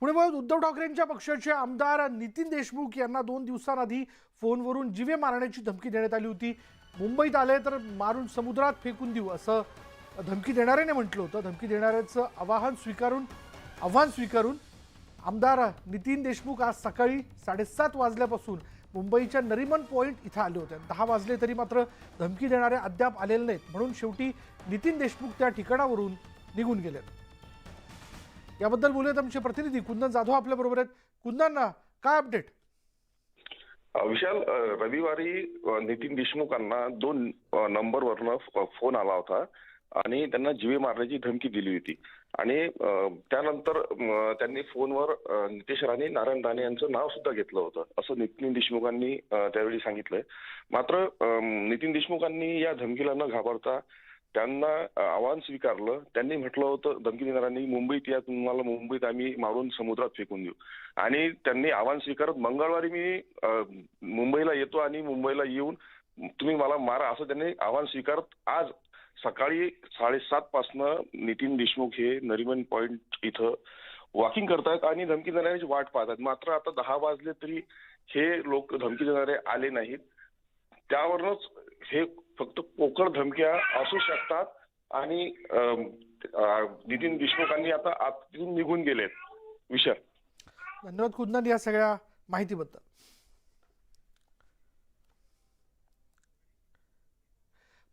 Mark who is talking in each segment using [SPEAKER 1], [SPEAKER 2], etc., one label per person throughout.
[SPEAKER 1] पुणे मुंबईत उद्धव ठाकरेंच्या पक्षाचे आमदार नितीन देशमुख यांना 2 दिवसांआधी फोनवरून जीवे मारण्याची धमकी देण्यात आली होती। मुंबईत आले तर मारून समुद्रात फेकून देऊ असं धमकी देणाऱ्याने म्हटलं होतं। धमकी देणाऱ्याचं आव्हान स्वीकारून आमदार नितीन देशमुख आज सकाळी 7:30 वाजल्यापासून मुंबईच्या नरीमन पॉइंट इथं आले होते। 10 वाजले तरी मात्र धमकी देणारे अद्याप आलेले नाहीत, म्हणून शेवटी नितीन देशमुख त्या ठिकाणावरून निघून गेले। याबद्दल बोलूयात आमचे प्रतिनिधी कुंदन जाधव आपल्या बरोबर आहेत। कुंदन, काय अपडेट?
[SPEAKER 2] विशाल, रविवारी नितीन देशमुखांना 2 नंबरवरनं फोन आला होता आणि त्यांना जीवे मारण्याची धमकी दिली होती आणि त्यानंतर त्यांनी फोनवर नितेश राणे, नारायण राणे यांचं नाव सुद्धा घेतलं होतं असं नितीन देशमुखांनी त्यावेळी सांगितलंय। मात्र नितीन देशमुखांनी या धमकीला न घाबरता त्यांना आव्हान स्वीकारलं। त्यांनी म्हटलं होतं धमकी देणाऱ्यांनी, मुंबईत या, तुम्हाला मुंबईत आम्ही मारून समुद्रात फेकून देऊ, आणि त्यांनी आव्हान स्वीकारत मंगळवारी मी मुंबईला येतो आणि मुंबईला येऊन तुम्ही मला मारा असं त्यांनी आव्हान स्वीकारत आज सकाळी 7:30 पासनं नितीन देशमुख हे नरीमन पॉइंट इथं वॉकिंग करतायत आणि धमकी देणाऱ्याची वाट पाहतात। मात्र आता 10 वाजले तरी हे लोक धमकी देणारे आले नाहीत। त्यावरूनच हे फक्त पोकळ धमक्या असू शकतात आणि नितीन देशमुखांनी आता आतून निघून गेलेत। विशाल,
[SPEAKER 1] धन्यवाद कुंदन या सगळ्या माहितीबद्दल।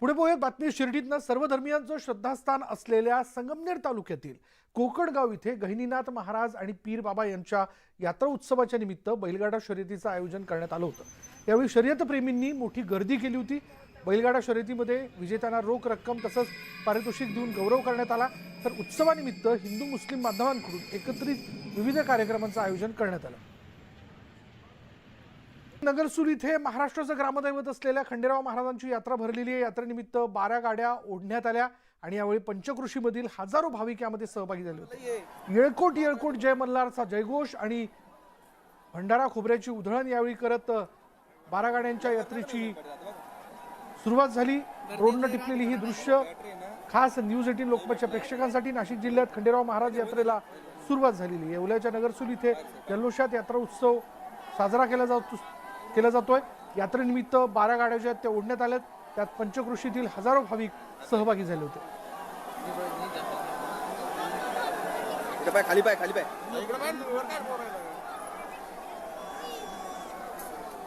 [SPEAKER 1] पुणे मुंबईत बातमी शिर्डीतनं सर्वधर्मियांचं श्रद्धास्थान असलेल्या संगमनेर तालुक्यातील कोकणगाव इथे गहिनीनाथ महाराज आणि पीर बाबा यांच्या यात्रा उत्सवाच्या निमित्त बैलगाडा शर्यतीचं आयोजन करण्यात आलं होतं। यावेळी शर्यतप्रेमींनी मोठी गर्दी केली होती। बैलगाडा शर्यतीमध्ये विजेत्यांना रोख रक्कम तसंच पारितोषिक देऊन गौरव करण्यात आला। तर उत्सवानिमित्त हिंदू मुस्लिम बांधवांकडून एकत्रित विविध कार्यक्रमांचं आयोजन करण्यात आलं। नगरसूल इथे महाराष्ट्राचं ग्रामदैवत असलेल्या खंडेराव महाराजांची यात्रा भरलेली आहे। यात्रेनिमित्त 12 गाड्या ओढण्यात आल्या आणि यावेळी पंचकृषीमधील हजारो भाविक यामध्ये सहभागी झाले होते। येळकोट येळकोट जय मल्हारचा जयघोष आणि भंडारा खोबऱ्याची उधळण यावेळी करत 12 गाड्यांच्या यात्रेची सुरुवात झाली। ड्रोननं टिपलेली ही दृश्य खास न्यूज 18 लोकमतच्या प्रेक्षकांसाठी नाशिक जिल्ह्यात खंडेराव महाराज यात्रेला सुरुवात झालेली आहे। येवल्याच्या नगरसूल इथे जल्लोषात यात्रा उत्सव साजरा केला जातोय। यात्रेनिमित्त 12 गाड्या ज्या त्या ओढण्यात आल्यात, त्यात पंचकृषीतील हजारो भाविक सहभागी झाले होते।
[SPEAKER 3] खाली पाय